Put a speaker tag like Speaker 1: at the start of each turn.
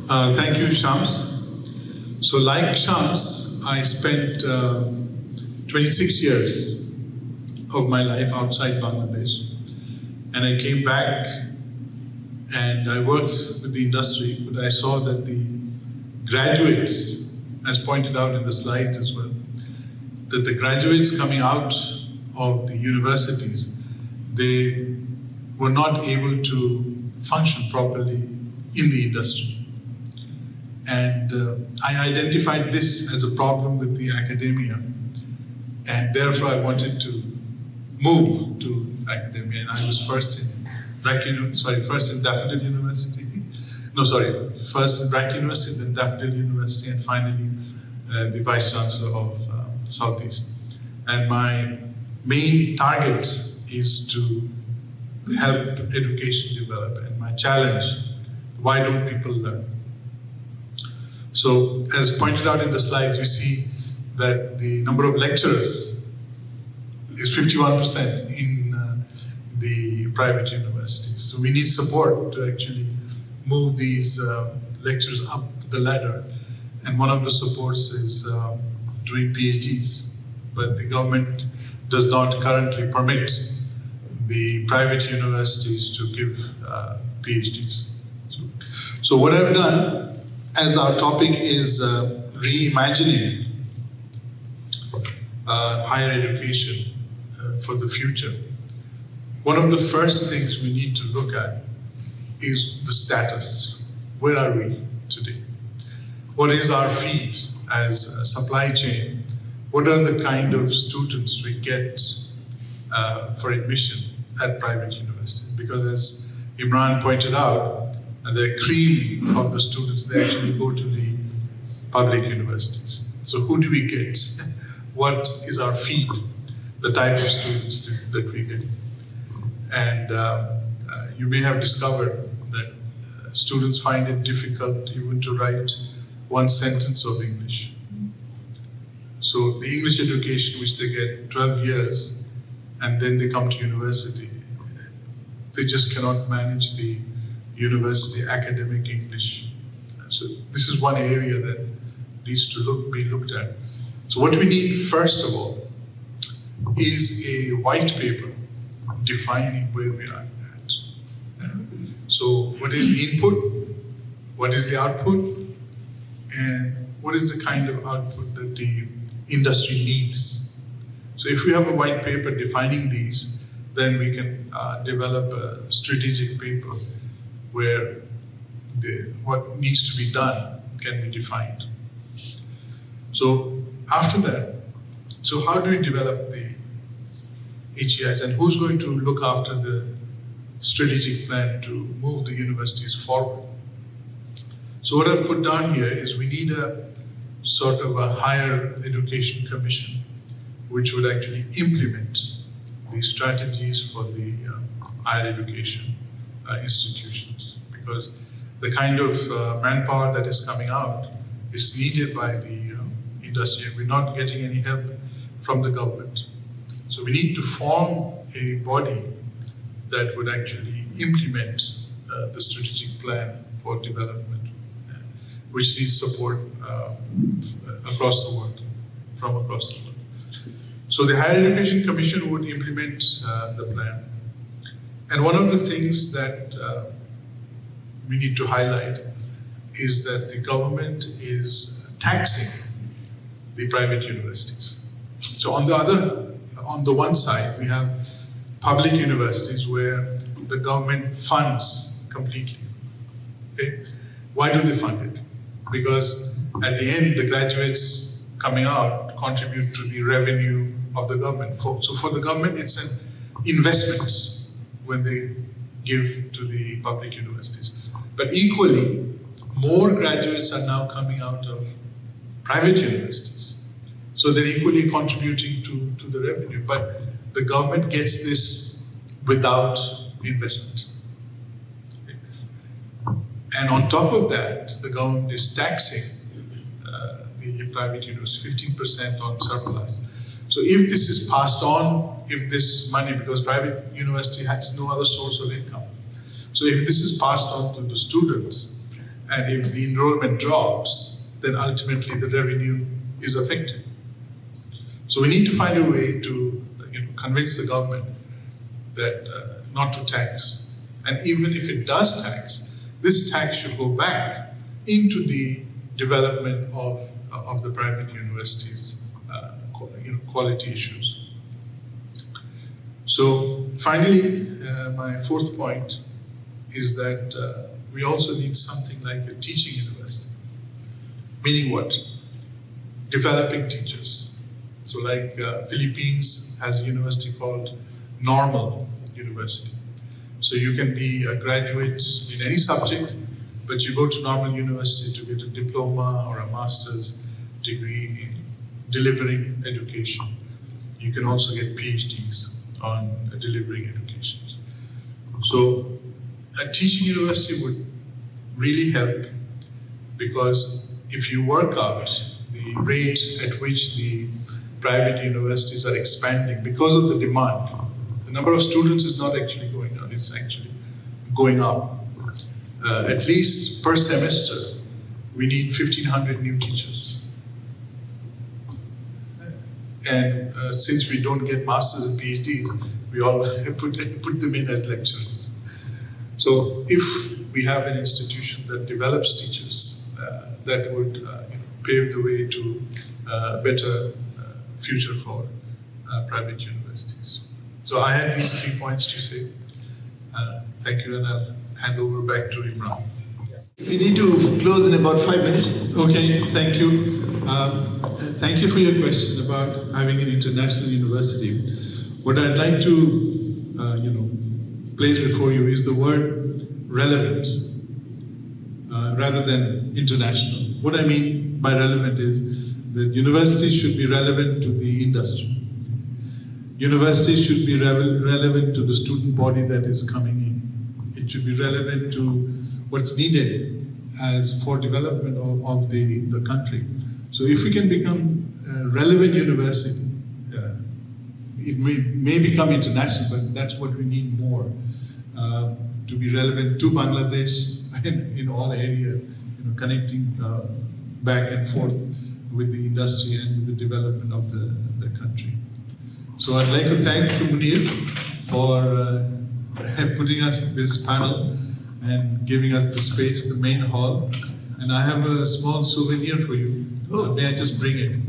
Speaker 1: Thank you, Shams. So like Shams, I spent 26 years of my life outside Bangladesh. And I came back and I worked with the industry, but I saw that the graduates, as pointed out in the slides as well, that the graduates coming out of the universities, they were not able to function properly in the industry. And I identified this as a problem with the academia, and therefore I wanted to move to academia. And I was first in Daffodil University. First in BRAC University, then Daffodil University, and finally the Vice Chancellor of Southeast. And my main target is to help education develop. And my challenge, why don't people learn? So, as pointed out in the slides, you see that the number of lecturers is 51% in the private universities. So we need support to actually move these lecturers up the ladder. And one of the supports is doing PhDs. But the government does not currently permit the private universities to give PhDs. So what I've done, as our topic is reimagining higher education for the future, one of the first things we need to look at is the status. Where are we today? What is our feed as a supply chain? What are the kind of students we get for admission at private universities? Because as Imran pointed out, the cream of the students, they actually go to the public universities. So who do we get? What is our feed? The type of students that we get. And you may have discovered that students find it difficult even to write one sentence of English. So the English education, which they get 12 years, and then they come to university, they just cannot manage the university academic English. So this is one area that needs to be looked at. So what we need first of all is a white paper defining where we are at. So what is the input, what is the output, and what is the kind of output that the industry needs. So if we have a white paper defining these, then we can develop a strategic paper where what needs to be done can be defined. So after that, so how do we develop the HEIs, and who's going to look after the strategic plan to move the universities forward? So what I've put down here is we need a sort of a higher education commission, which would actually implement the strategies for the higher education institutions, because the kind of manpower that is coming out is needed by the industry, and we're not getting any help from the government. So we need to form a body that would actually implement the strategic plan for development, which needs support across the world, from across the world. So the Higher Education Commission would implement the plan. And one of the things that we need to highlight is that the government is taxing the private universities. So on the one side, we have public universities where the government funds completely. Okay? Why do they fund it? Because at the end, the graduates coming out contribute to the revenue of the government. So for the government, it's an investment when they give to the public universities. But equally, more graduates are now coming out of private universities. So they're equally contributing to the revenue. But the government gets this without investment. And on top of that, the government is taxing the private universities, 15% on surplus. So if this is passed on, if this money, because private university has no other source of income. So if this is passed on to the students, And if the enrollment drops, then ultimately the revenue is affected. So we need to find a way to convince the government that not to tax. And even if it does tax, this tax should go back into the development of the private universities' quality issues. So finally, my fourth point is that we also need something like a teaching university. Meaning what? Developing teachers. So like Philippines has a university called Normal University. So you can be a graduate in any subject, but you go to Normal University to get a diploma or a master's degree in delivering education. You can also get PhDs on delivering education. So a teaching university would really help, because if you work out the rate at which the private universities are expanding because of the demand, the number of students is not actually going down, it's actually going up. At least per semester, we need 1,500 new teachers. And since we don't get masters and PhDs, we all put them in as lecturers. So if we have an institution that develops teachers, that would pave the way to a better future for private universities. So I had these 3 points to say. Thank you, and I'll hand over back to Imran.
Speaker 2: We need to close in about 5 minutes.
Speaker 1: Okay, thank you. Thank you for your question about having an international university. What I'd like to, place before you is the word relevant rather than international. What I mean by relevant is that universities should be relevant to the industry. Universities should be relevant to the student body that is coming in. It should be relevant to what's needed as for development of the country. So if we can become a relevant university, it may become international, but that's what we need more, to be relevant to Bangladesh in all areas, connecting back and forth with the industry and with the development of the country. So I'd like to thank Munir for putting us in this panel and giving us the space, the main hall. And I have a small souvenir for you. May I just bring it?